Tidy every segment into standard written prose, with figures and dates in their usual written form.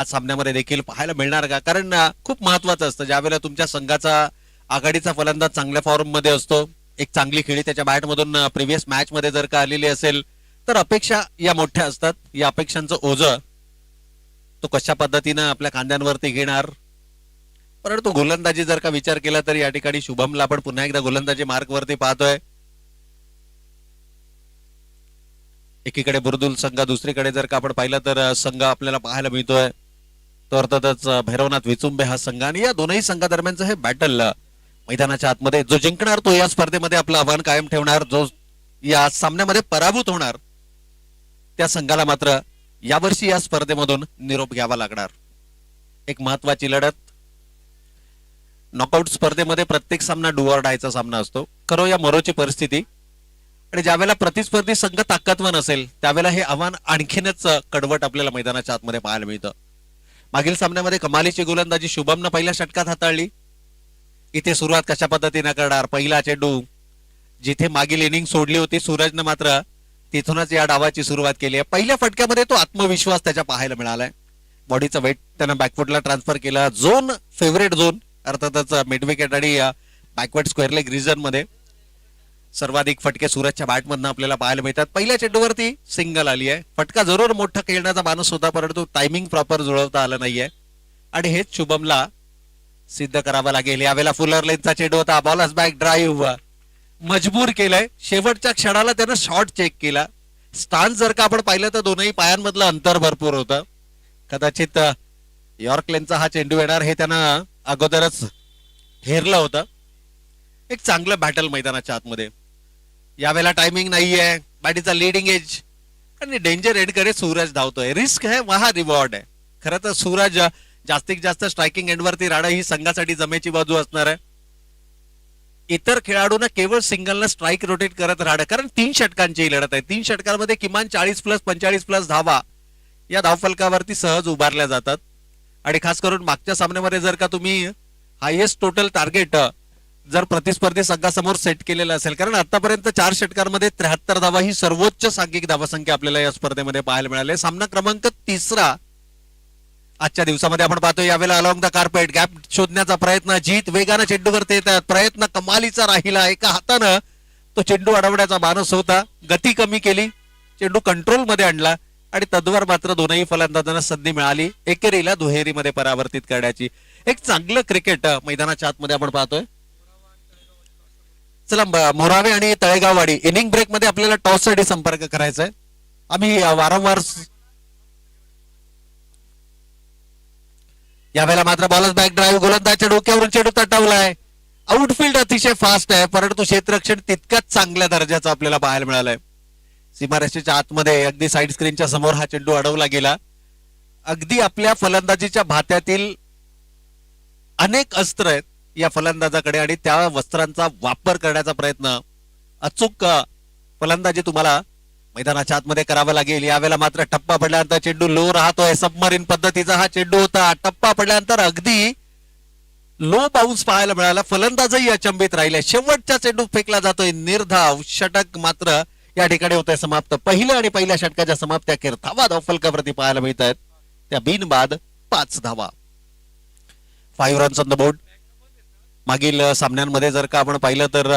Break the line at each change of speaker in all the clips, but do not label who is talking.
आज सामन्यामध्ये देखील पाहायला मिळणार का? कारण खूप महत्वाचं असतं ज्यावेळेला तुमच्या संघाचा आघाडीचा फलंदाज चांगल्या फॉर्म मध्ये असतो, एक चांगली खेळी त्याच्या बॅटमधून प्रिव्हियस मॅच मध्ये जर का आलेली असेल तर अपेक्षा या मोठ्या असतात. या अपेक्षांचं ओझं तो कशा पद्धतीनं आपल्या खांद्यांवरती घेणार. परंतु गोलंदाजी जर का विचार केला तर या ठिकाणी शुभमला आपण पुन्हा एकदा गोलंदाजी मार्क वरती पाहतोय. एकीकडे बुर्दुल संघ, दुसरीकडे जर का आपण पाहिलं तर संघ आपल्याला पाहायला मिळतोय तो अर्थातच भैरवनाथ विचुंबे हा संघ. आणि या दोनही संघादरम्यानचं हे बॅटल मैदानाच्या आतमध्ये जो जिंकणार तो या स्पर्धेमध्ये आपलं आव्हान कायम ठेवणार. जो या सामन्यामध्ये पराभूत होणार त्या संघाला मात्र यावर्षी या स्पर्धेमधून निरोप घ्यावा लागणार. एक महत्वाची लढत. नॉकआउट स्पर्धेमध्ये प्रत्येक सामना डू ऑर डायचा सामना असतो. खरो या मरोची परिस्थिती. आणि ज्यावेळेला प्रतिस्पर्धी संघ ताकदवान असेल त्यावेळेला हे आव्हान आणखीनच कडवट आपल्याला मैदानाच्या आतमध्ये पाहायला मिळतं. मागील सामन्यामध्ये कमालीची गोलंदाजी शुभमनं पहिल्या षटकात हाताळली. इथे सुरुवात कशा पद्धतीने करणार. पहिला चेंडू जिथे मागील इनिंग सोडली होती सूरजनं मात्र तिथूनच या डावाची सुरुवात केली आहे. पहिल्या फटक्यामध्ये तो आत्मविश्वास त्याच्या पाहायला मिळालाय. बॉडीचा वेट त्यानं बॅकफुटला ट्रान्सफर केला. झोन फेवरेट झोन अर्थातच मिड विकेट आणि बॅकवर्ड स्क्वेअर लेग रिजन मध्ये सर्वाधिक फटके सूरजच्या बॅटमधनं आपल्याला पाहायला मिळतात. पहिल्या चेंडूवरती सिंगल आली आहे. फटका जरूर मोठा खेळण्याचा माणूस होता परंतु टायमिंग प्रॉपर जुळवता आलं नाहीये आणि हेच शुभमला सिद्ध करावं लागेल. यावेळेला फुलर लेनचा चेंडू होता. बॉलर्स बॅक ड्राईव्ह मजबूर केलंय. शेवटच्या क्षणाला त्यानं शॉट चेक केला. स्टान्स जर का आपण पाहिलं तर दोनही पायांमधलं अंतर भरपूर होतं. कदाचित यॉर्क लेनचा हा चेंडू येणार हे त्यानं अगोदरच हेरलं होतं. एक चांगलं बॅटल मैदानाच्या आतमध्ये. यावेळेला टायमिंग नाहीये. बॅटीचा लिडिंग एज आणि डेंजर एंडकडे सूरज धावतोय. रिस्क आहे वहा रिवॉर्ड आहे. खरं तर सूरज जास्तीत जास्त स्ट्रायकिंग एंडवरती राहणं ही संघासाठी जमेची बाजू असणार आहे. इतर खेळाडूंना केवळ सिंगलनं स्ट्राईक रोटेट करत राहणं. कारण 3 षटकांची लढत आहे. 3 षटकांमध्ये किमान 40+ 45+ धावा या धावफलकावरती सहज उभारल्या जातात. आणि खास करून मागच्या सामन्यामध्ये जर का तुम्ही हायएस्ट टोटल टार्गेट जर प्रतिस्पर्धी संघासमोर सेट केलेलं असेल, कारण आतापर्यंत 4 षटकांमध्ये 73 धावा ही सर्वोच्च सांघिक धावासंख्या आपल्याला या स्पर्धेमध्ये पाहायला मिळाली. सामना क्रमांक 3 आजच्या दिवसामध्ये आपण पाहतोय. यावेळेला अलॉंग द कार्पेट गॅप शोधण्याचा प्रयत्न. जीत वेगानं चेंडूवरती येतात. प्रयत्न कमालीचा राहिला. एका हातानं तो चेंडू अडवण्याचा मानस होता. गती कमी केली. चेंडू कंट्रोल मध्ये आणला आणि तद्वार मात्र दोनही फलंदाजांना संधी मिळाली एकेरीला दुहेरीमध्ये परावर्तित करण्याची. एक चांगलं क्रिकेट मैदानाच्या आतमध्ये आपण पाहतोय. चला मोरावे आणि तळेगाववाडी इनिंग ब्रेक मध्ये आपल्याला टॉस साठी संपर्क करायचा आहे. आम्ही वारंवार यावेळेला मात्र बॉलर्स बॅक ड्राईव्ह गोलंदाजच्या डोक्यावरून चेंडू तटवलाय. आउटफील्ड अतिशय फास्ट आहे परंतु क्षेत्ररक्षण तितक्याच चांगल्या दर्जाचं आपल्याला पाहायला मिळालंय. सीमारेषेच्या आतमध्ये अगदी साईड स्क्रीनच्या समोर हा चेंडू अडवला गेला. अगदी आपल्या फलंदाजीच्या भात्यातील अनेक अस्त्र आहेत या फलंदाजाकडे आणि त्या वस्त्रांचा वापर करण्याचा प्रयत्न अचूक फलंदाजी तुम्हाला मैदानाच्या आतमध्ये करावा लागेल. यावेळेला मात्र टप्पा पडल्यानंतर चेंडू लो राहतोय. सबमरीन पद्धतीचा हा चेंडू होता. टप्पा पडल्यानंतर अगदी लो बाउन्स पाहायला मिळाला. फलंदाजही अचंबित राहिले. शेवटचा चेंडू फेकला जातोय निर्धाव. षटक मात्र या ठिकाणी होतंय समाप्त. पहिल्या आणि पहिल्या षटकाच्या समाप्त्या अखेर धावा धावफलकावरती पाहायला मिळत आहेत. त्या बिनबाद 5 धावा. 5 रन्स ऑन द बोर्ड. मागील सामन्यांमध्ये जर का आपण पाहिलं तर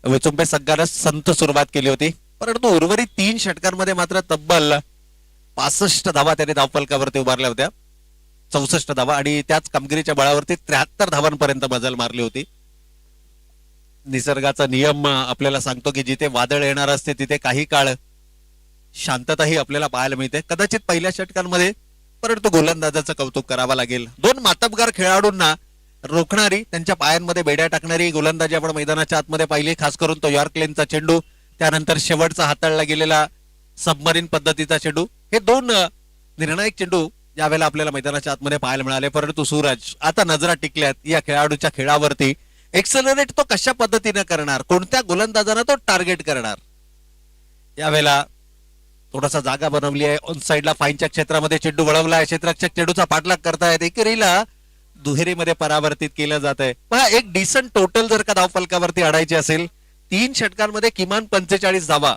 विचुंबे संघानं संथ सुरुवात केली होती परंतु उर्वरित 3 षटकांमध्ये मात्र तब्बल 65 धावा त्याने धावफलकावरती उभारल्या होत्या. 64 धावा आणि त्याच कामगिरीच्या बळावरती 73 धावांपर्यंत मजल मारली होती. निसर्गाचा नियम आपल्याला सांगतो की जिथे वादळ येणार असते तिथे काही काळ शांतताही आपल्याला पाहायला मिळते. कदाचित पहिल्या षटकांमध्ये परंतु गोलंदाजाचं कौतुक करावं लागेल. 2 मातबगार खेळाडूंना रोखणारी त्यांच्या पायांमध्ये बेड्या टाकणारी गोलंदाजी आपण मैदानाच्या आतमध्ये पाहिली. खास करून तो यॉर्क लेनचा चेंडू, त्यानंतर शेवटचा हाताळला गेलेला सबमरीन पद्धतीचा चेंडू, हे 2 निर्णायक चेंडू यावेळेला आपल्याला मैदानाच्या आतमध्ये पाहायला मिळाले. परंतु सूरज आता नजरा टिकल्यात या खेळाडूच्या खेळावरती. एक्सेलरेट तो कशा पद्धतीने करणार, कोणत्या गोलंदाजांना तो टार्गेट करणार. यावेळेला थोडासा जागा बनवली आहे. ऑन साइडला फाईनच्या क्षेत्रामध्ये चेंडू वळवलाय. क्षेत्ररक्षक चेंडूचा पाठलाग करतायत. एकेरीला दुहेरीमध्ये परावर्तित केलं जात आहे. पहा एक डिसेंट टोटल जर का धावफलकावरती आणायची असेल 3 षटकांमध्ये किमान 45 धावा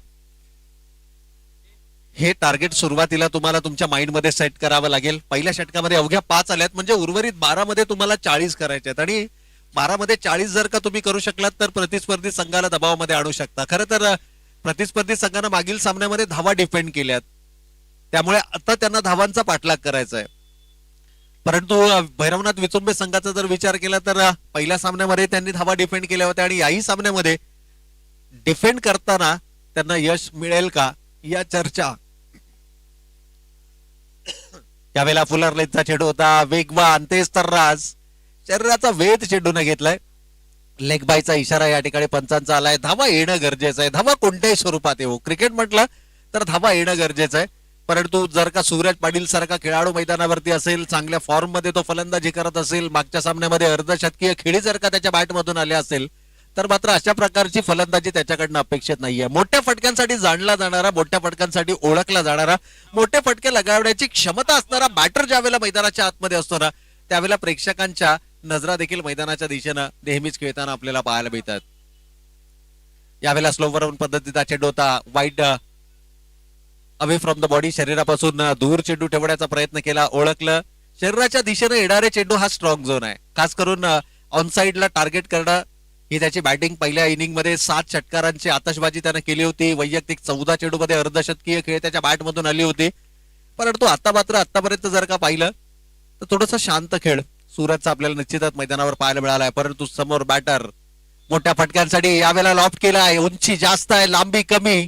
हे टार्गेट सुरुवातीला तुम्हाला तुमच्या माइंडमध्ये सेट करावं लागेल. पहिल्या षटकामध्ये अवघ्या 5 आल्यात म्हणजे उर्वरित 12 मध्ये तुम्हाला 40 करायचे आहेत आणि 12 मध्ये 40 जर का तुम्ही करू शकलात तर प्रतिस्पर्धी संघाला दबावामध्ये आणू शकता. खरं तर प्रतिस्पर्धी संघानं मागील सामन्यामध्ये धावा डिफेंड केल्यात, त्यामुळे आता त्यांना धावांचा पाठलाग करायचा आहे. परंतु भैरवनाथ विचुंबे संघाचा जर विचार केला तर पहिल्या सामन्यामध्ये त्यांनी धावा डिफेंड केल्या होत्या आणि याही सामन्यामध्ये डिफेंड करताना त्यांना यश मिळेल का या चर्चा. त्यावेळेला फुलरलेनचा चेंडू होता वेगवान तेज तर्राज, शरीराचा वेध चेंडूने घेतलाय. लेग बायचा इशारा या ठिकाणी पंचांचा आलाय. धावा येणं गरजेचं आहे, धावा कोणत्याही स्वरूपात येऊ. क्रिकेट म्हटलं तर धावा येणं गरजेचं आहे. परंतु जर का सूरज पाटील सारखा खेळाडू मैदानावरती असेल, चांगल्या फॉर्म मध्ये तो फलंदाजी करत असेल, मागच्या सामन्यामध्ये अर्धशतकीय खेळी जर का त्याच्या बॅटमधून आल्या असेल तर मात्र अशा प्रकारची फलंदाजी त्याच्याकडनं अपेक्षित नाहीये. मोठ्या फटक्यांसाठी जाणला जाणारा, मोठ्या फटक्यांसाठी ओळखला जाणारा, मोठे फटके लगावण्याची क्षमता असणारा बॅटर ज्यावेळेला मैदानाच्या आतमध्ये असतो ना त्यावेळेला प्रेक्षकांच्या नजरा देखील मैदानाच्या दिशेनं नेहमीच खेळताना आपल्याला पाहायला मिळतात. यावेळेला स्लोवर पद्धतीचा चेंडू होता wide away from the body, शरीरापासून दूर चेंडू ठेवण्याचा प्रयत्न केला, ओळखलं. शरीराच्या दिशेने येणारे चेंडू हा स्ट्रॉंग झोन आहे. खास करून ऑन साइडला टार्गेट करणं ही त्याची बॅटिंग. पहिल्या इनिंग मध्ये 7 षटकारांची आतषबाजी त्याने केली होती. वैयक्तिक 14 चेंडू मध्ये अर्धशतकीय खेळ त्याच्या बॅटमधून आली होती. परंतु आता मात्र आतापर्यंत जर का पाहिलं तर थोडंसं शांत खेळ सूरजचा आपल्याला निश्चितच मैदानावर पाहायला मिळालाय. परंतु समोर बॅटर मोठ्या फटक्यांसाठी यावेळेला लॉफ्ट केलाय. उंची जास्त आहे, लांबी कमी.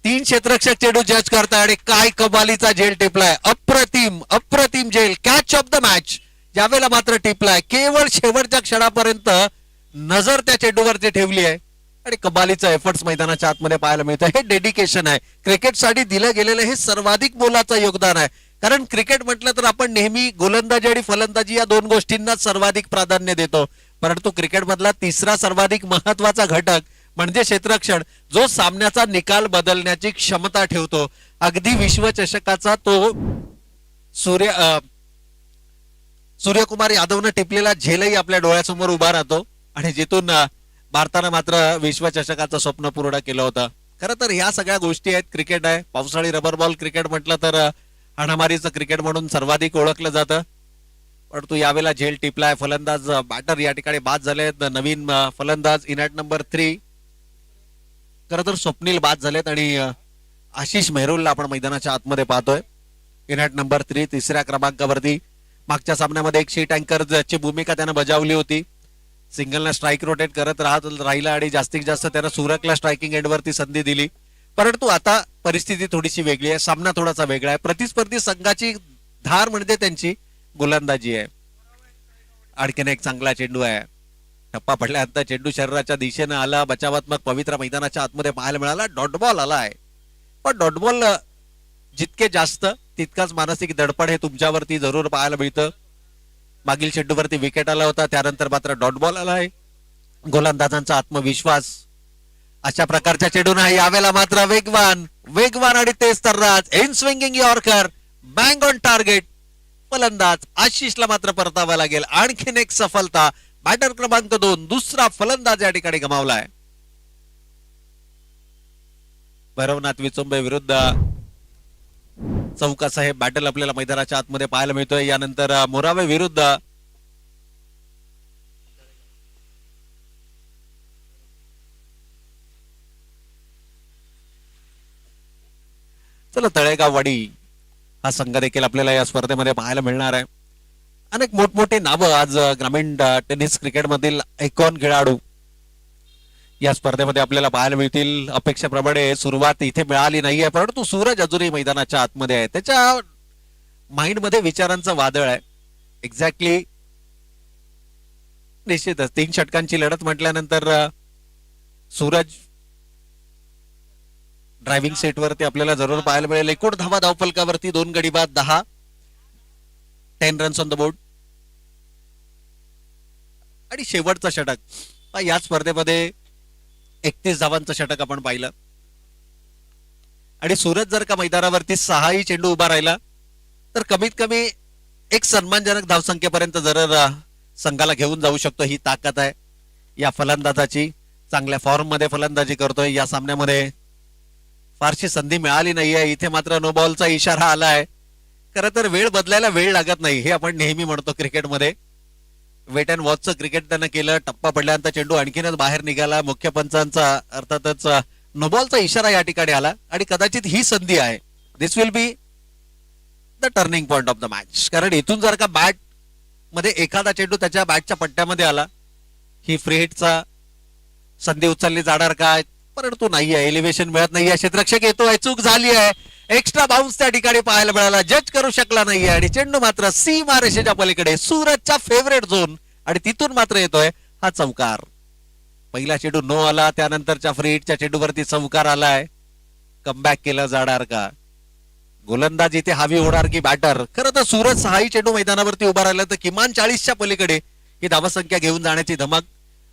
3 क्षेत्ररक्षक चेंडू जज करताय आणि काय कमालीचा झेल टिपलाय. अप्रतिम अप्रतिम झेल. कॅच ऑफ द मॅच यावेळेला मात्र टिपलाय. केवळ शेवटच्या क्षणापर्यंत नजर त्या चेंडूवरती ठेवली आहे आणि कमालीचं एफर्ट्स मैदानाच्या आतमध्ये पाहायला मिळतं. हे डेडिकेशन आहे. क्रिकेटसाठी दिलं गेलेलं हे सर्वाधिक मोलाचं योगदान आहे. कारण क्रिकेट म्हटलं तर आपण नेहमी गोलंदाजी आणि फलंदाजी या 2 गोष्टींना सर्वाधिक प्राधान्य देतो. परंतु क्रिकेटमधला तिसरा सर्वाधिक महत्वाचा घटक म्हणजे क्षेत्ररक्षण, जो सामन्याचा निकाल बदलण्याची क्षमता ठेवतो. अगदी विश्वचषकाचा तो सूर्यकुमार यादवनं टिपलेला झेलही आपल्या डोळ्यासमोर उभा राहतो आणि जिथून भारतानं मात्र विश्वचषकाचं स्वप्न पूर्ण केलं होतं. खरं तर ह्या सगळ्या गोष्टी आहेत. क्रिकेट आहे. पावसाळी रबर बॉल क्रिकेट म्हटलं तर हाणामारीचं क्रिकेट म्हणून सर्वाधिक ओळखलं जातं. परंतु यावेळेला झेल टिपलाय. फलंदाज बॅटर या ठिकाणी बाद झालेत. नवीन फलंदाज इन ॲट नंबर 3 खरं तर स्वप्नील बाद झालेत आणि आशिष मेहरुलला आपण मैदानाच्या आतमध्ये पाहतोय. इन ॲट नंबर 3 तिसऱ्या क्रमांकावरती. मागच्या सामन्यामध्ये एक शीट अँकरची भूमिका त्यानं बजावली होती. सिंगलला स्ट्राईक रोटेट करत राहिला आणि जास्तीत जास्त त्यानं सूरजला स्ट्रायकिंग एंडवरती संधी दिली. परंतु आता परिस्थिती थोडीशी वेगळी आहे. सामना थोडासा वेगळा आहे. प्रतिस्पर्धी संघाची धार म्हणजे त्यांची गोलंदाजी आहे. आणखीन एक चांगला चेंडू आहे. टप्पा पडल्यानंतर चेंडू शरीराच्या दिशेनं आला. बचावात्मक पवित्र मैदानाच्या आतमध्ये पाहायला मिळाला. डॉट बॉल आलाय. पण डॉट बॉल जितके जास्त तितकाच मानसिक दडपण हे तुमच्यावरती जरूर पाहायला मिळतं. मागील चेंडूवरती विकेट आला होता, त्यानंतर मात्र डॉट बॉल आलाय. गोलंदाजांचा आत्मविश्वास अशा प्रकारच्या चेंडूने यावेळेला मात्र वेगवान वेगवान आणि तेज तर्राज in swinging yorker bang on target. फलंदाज आशिषला मात्र परतावा लागेल. आणखीन एक सफलता. बॅटर क्रमांक 2 दुसरा फलंदाज या ठिकाणी गमावलाय. भैरवनाथ विचुंबे विरुद्ध चौका साहेब बॅटल आपल्याला मैदानाच्या आतमध्ये पाहायला मिळतोय. यानंतर मोरावे विरुद्ध चला तळेगाववाडी हा संघ देखील आपल्याला या स्पर्धेमध्ये पाहायला मिळणार आहे. अनेक मोठमोठे नावं आज ग्रामीण टेनिस क्रिकेट मधील आयकॉन खेळाडू या स्पर्धेमध्ये आपल्याला पाहायला मिळतील. अपेक्षेप्रमाणे सुरुवात इथे मिळाली नाहीये, परंतु सूरज अजूनही मैदानाच्या आतमध्ये आहे. त्याच्या माइंड मध्ये विचारांचं वादळ आहे. एक्झॅक्टली निश्चितच 3 षटकांची लढत म्हटल्यानंतर सूरज ड्रायव्हिंग सेटवरती आपल्याला जरूर पाहायला मिळेल. एकूण धावा धावफलकावरती 2 गडी बाद 10, 10 रन्स ऑन द बोर्ड. आणि शेवटचं षटक या स्पर्धेमध्ये 31 धावांचं षटक आपण पाहिलं. आणि सूरज जर का मैदानावरती 6ही चेंडू उभा राहिला तर कमीत कमी एक सन्मानजनक धावसंख्येपर्यंत जर संघाला घेऊन जाऊ शकतो. ही ताकद आहे या फलंदाजाची. चांगल्या फॉर्म मध्ये फलंदाजी करतोय. या सामन्यामध्ये फारशी संधी मिळाली नाहीये. इथे मात्र नो बॉलचा इशारा आलाय. खरं तर वेळ बदलायला वेळ लागत नाही हे आपण नेहमी म्हणतो क्रिकेटमध्ये. वेट अँड वॉचचं क्रिकेट त्यानं केलं. टप्पा पडल्यानंतर चेंडू आणखीनच बाहेर निघाला. मुख्य पंचांचा अर्थातच नो बॉलचा इशारा या ठिकाणी आला आणि कदाचित ही संधी आहे. This will be the turning point of the match. कारण इथून जर का बॅट मध्ये एखादा चेंडू त्याच्या बॅटच्या पट्ट्यामध्ये आला, ही फ्री हिटचा संधी उचलली जाणार काय, परंतु नाहीये. एलिव्हेशन मिळत नाहीये. क्षेत्ररक्षक येतोय. चूक झाली आहे. एक्स्ट्रा बाउन्स त्या ठिकाणी पाहायला मिळाला. जज करू शकला नाहीये आणि चेंडू मात्र सीमा रेषेच्या पलीकडे सूरजच्या फेवरेट झोन आणि तिथून मात्र येतोय हा चौकार. पहिला चेंडू नो आला, त्यानंतरच्या फ्री हिटच्या चेंडूवरती चौकार आलाय. कमबॅक केलं जाणार का? गोलंदाज इथे हवी होणार की बॅटर? खरं तर सूरज सहाही चेंडू मैदानावरती उभा राहिला तर किमान 40च्या पलीकडे ही धावसंख्या घेऊन जाण्याची धमक.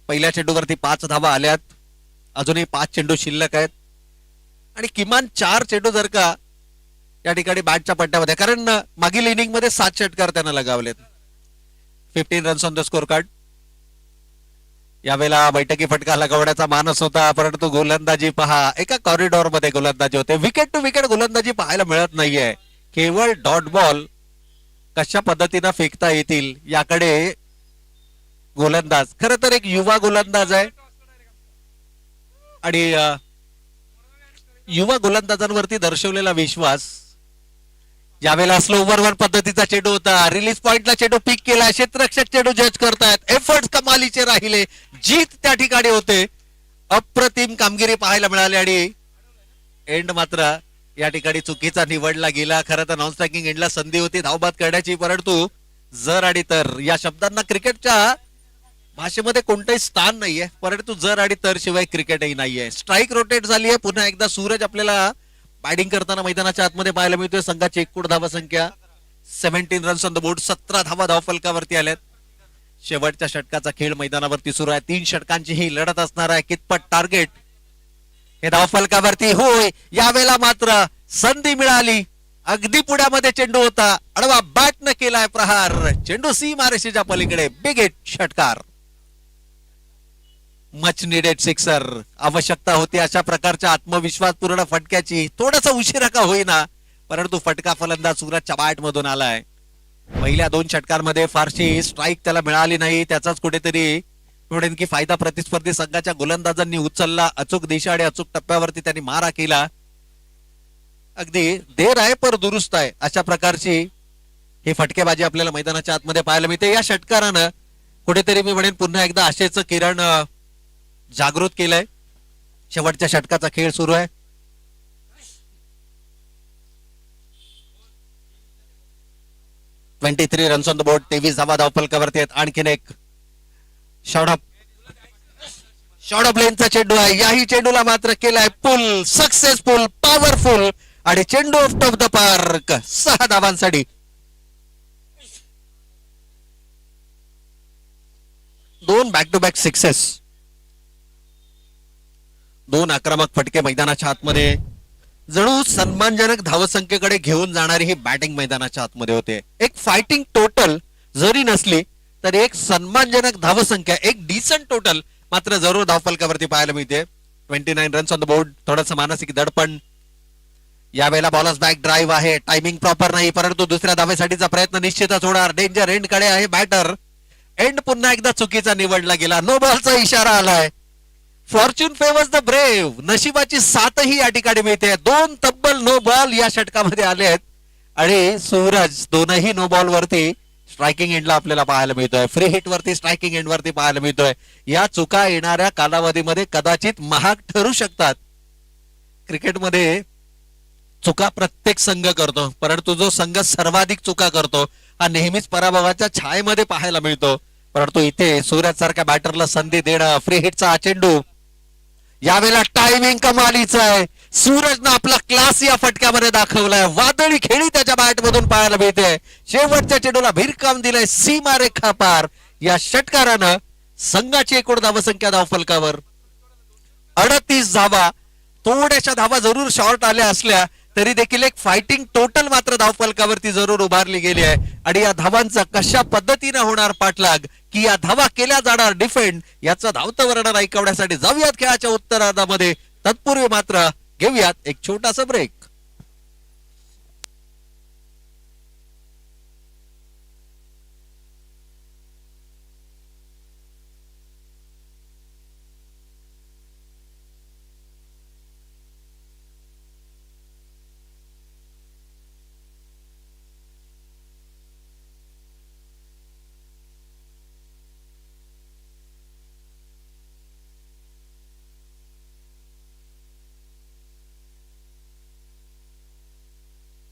पहिल्या चेंडूवरती 5 धावा आल्यात. अजूनही 5 चेंडू शिल्लक आहेत आणि किमान 4 चेंडू जर का या ठिकाणी बॅटच्या पट्ट्यामध्ये, कारण मागील इनिंग मध्ये 7 षटकार त्यांना लगावलेत. 15 runs on the score card. यावेळेला बैठकी फटका लगावण्याचा मानस होता, परंतु गोलंदाजी पहा, एका कॉरिडॉर मध्ये गोलंदाजी होते. विकेट टू विकेट गोलंदाजी पाहायला मिळत नाहीये. केवळ डॉट बॉल कशा पद्धतीनं फेकता येतील याकडे गोलंदाज, खरं तर एक युवा गोलंदाज आहे आणि युवा गोलंदाजांवरती दर्शवलेला विश्वास. यावेळेला स्लो ओव्हर पद्धतीचा चेंडू होता. रिलीज पॉइंटला चेंडू पिक केला. क्षेत्ररक्षक चेंडू जज करतायत. एफर्ट्स कमालीचे राहिले. जीत त्या ठिकाणी होते. अप्रतिम कामगिरी पाहायला मिळाली आणि एंड मात्र या ठिकाणी चुकीचा निवडला गेला. खरं तर नॉन स्ट्रायकिंग एंडला संधी होती धावबाद करण्याची, परंतु जर आणि तर या शब्दांना क्रिकेटच्या भाषेमध्ये कोणतंही स्थान नाहीये, परंतु जर आणि तर शिवाय क्रिकेटही नाहीये. स्ट्राईक रोटेट झाली आहे. पुन्हा एकदा सूरज आपल्याला बॅटिंग करताना मैदानाच्या आतमध्ये पाहायला मिळतोय. संघाची एकूण धावा संख्या 17 रन्स ऑन द बोर्ड. 17 धावा धावफलकावरती आल्यात. शेवटच्या षटकाचा खेळ मैदानावरती सुरू आहे. 3 षटकांची ही लढत असणार आहे. कितपत टार्गेट हे धावफलकावरती होय. यावेळेला मात्र संधी मिळाली. अगदी पुढ्यामध्ये चेंडू होता. अडवा बॅट न केलाय प्रहार. चेंडू सीमारेषेच्या पलीकडे. बिग हिट षटकार. Much needed sixer. आवश्यकता होती अशा प्रकारच्या आत्मविश्वासपूर्ण फटक्याची. थोडासा उशिरा का होईना, परंतु फटका फलंदाज सूरजच्या बॅट मधून आलाय. पहिल्या 2 षटकांमध्ये फारशी स्ट्राईक त्याला मिळाली नाही. त्याचाच कुठेतरी म्हणेन की फायदा प्रतिस्पर्धी संघाच्या गोलंदाजांनी उचलला. अचूक दिशा आणि अचूक टप्प्यावरती त्यांनी मारा केला. अगदी देर आहे पर दुरुस्त आहे अशा प्रकारची ही फटकेबाजी आपल्याला मैदानाच्या आतमध्ये पाहायला मिळते. या षटकारानं कुठेतरी मी म्हणेन पुन्हा एकदा आशेचं किरण जागृत केलंय. शेवटच्या षटकाचा खेळ सुरू आहे. Twenty 23 runs on the board. 23 धावा धावफलकावरती आहेत. आणखीन एक शॉर्ट ऑफ लेनचा चेंडू आहे. याही चेंडूला मात्र केलाय पुल. सक्सेसफुल, पॉवरफुल आणि चेंडू आउट ऑफ द पार्क. 6 धावांसाठी. 2 बॅक टू बॅक सिक्सेस. 2 आक्रमक फटके मैदानाच्या आतमध्ये. जणू सन्मानजनक धावसंख्येकडे घेऊन जाणारी ही बॅटिंग मैदानाच्या आतमध्ये होते. एक फायटिंग टोटल जरी नसली तर एक सन्मानजनक धावसंख्या, एक डिसेंट टोटल मात्र जरूर धावफलकावरती पाहायला मिळते. 29 रन्स ऑन द बोर्ड. थोडंसं मानसिक दडपण. यावेळेला बॉलर्स बॅक ड्राईव्ह आहे. टायमिंग प्रॉपर नाही, परंतु दुसऱ्या धावेसाठीचा प्रयत्न निश्चितच होणार. डेंजर एंड कडे आहे बॅटर. एंड पुन्हा एकदा चुकीचा निवडला गेला. नो बॉलचा इशारा आलाय. Fortune favours the brave. नशिबाची साथही या ठिकाणी मिळते. 2 तब्बल नो बॉल या षटकामध्ये आले आहेत आणि सूरज 2ही नो बॉल वरती स्ट्रायकिंग एंडला आपल्याला पाहायला मिळतोय. फ्री हिट वरती स्ट्रायकिंग एंड वरती पाहायला मिळतोय. या चुका येणाऱ्या कालावधीमध्ये कदाचित महाग ठरू शकतात. क्रिकेटमध्ये चुका प्रत्येक संघ करतो, परंतु जो संघ सर्वाधिक चुका करतो हा नेहमीच पराभवाच्या छायेमध्ये पाहायला मिळतो. परंतु इथे सूरज सारख्या बॅटरला संधी देणं. फ्री हिटचा हा चेंडू. यावेळेला टायमिंग कमालीचा आहे. सूरजनं आपला क्लास या फटक्यामध्ये दाखवलाय. वादळी खेळी त्याच्या बॅट मधून पाहायला मिळते. शेवटच्या चेंडूला भिरकाम दिलाय सीमारेखा पार. या षटकारानं संघाची एकूण धावसंख्या धावफलकावर 38 धावा. थोड्याशा धावा जरूर शॉर्ट आल्या असल्या तरी देखील एक फायटिंग टोटल मात्र धावफलकावरती जरूर उभारली गेली आहे. आणि या धावांचा कशा पद्धतीने होणार पाठलाग, की या धावा केल्या जाणार डिफेंड, याचं धावतं वर्णन ऐकवण्यासाठी जाऊयात खेळाच्या उत्तरार्धामध्ये. तत्पूर्वी मात्र घेऊयात एक छोटासा ब्रेक.